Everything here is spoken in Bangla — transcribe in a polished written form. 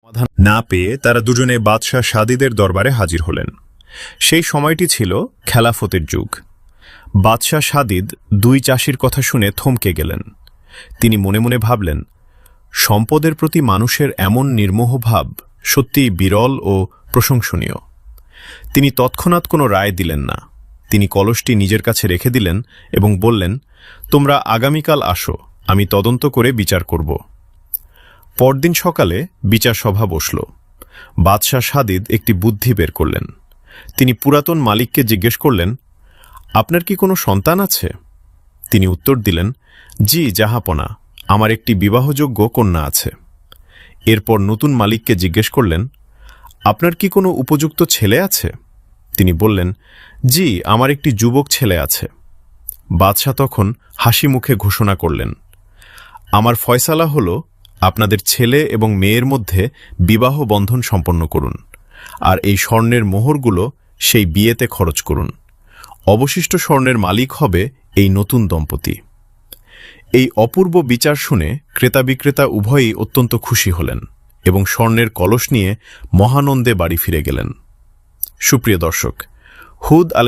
সমাধান না পেয়ে তারা দুজনে বাদশাহ সাদিদের দরবারে হাজির হলেন। সেই সময়টি ছিল খেলাফতের যুগ। বাদশাহ সাদিদ দুই চাষির কথা শুনে থমকে গেলেন। তিনি মনে মনে ভাবলেন, সম্পদের প্রতি মানুষের এমন নির্মোহ ভাব সত্যিই বিরল ও প্রশংসনীয়। তিনি তৎক্ষণাৎ কোনো রায় দিলেন না। তিনি কলসটি নিজের কাছে রেখে দিলেন এবং বললেন, তোমরা আগামীকাল আসো, আমি তদন্ত করে বিচার করব। পরদিন সকালে বিচার সভা বসল। বাদশাহ সাদিদ একটি বুদ্ধি বের করলেন। তিনি পুরাতন মালিককে জিজ্ঞেস করলেন, আপনার কি কোনো সন্তান আছে? তিনি উত্তর দিলেন, জি জাহাপনা, আমার একটি বিবাহযোগ্য কন্যা আছে। এরপর নতুন মালিককে জিজ্ঞেস করলেন, আপনার কি কোনো উপযুক্ত ছেলে আছে? তিনি বললেন, জি আমার একটি যুবক ছেলে আছে। বাদশাহ তখন হাসি মুখে ঘোষণা করলেন, আমার ফয়সালা হল, আপনাদের ছেলে এবং মেয়ের মধ্যে বিবাহ বন্ধন সম্পন্ন করুন, আর এই স্বর্ণের মোহরগুলো সেই বিয়েতে খরচ করুন। অবশিষ্ট স্বর্ণের মালিক হবে এই নতুন দম্পতি। এই অপূর্ব বিচার শুনে ক্রেতা বিক্রেতা উভয়ই অত্যন্ত খুশি হলেন এবং স্বর্ণের কলস নিয়ে মহানন্দে বাড়ি ফিরে গেলেন। সুপ্রিয় দর্শক, হুদ আলাইহিস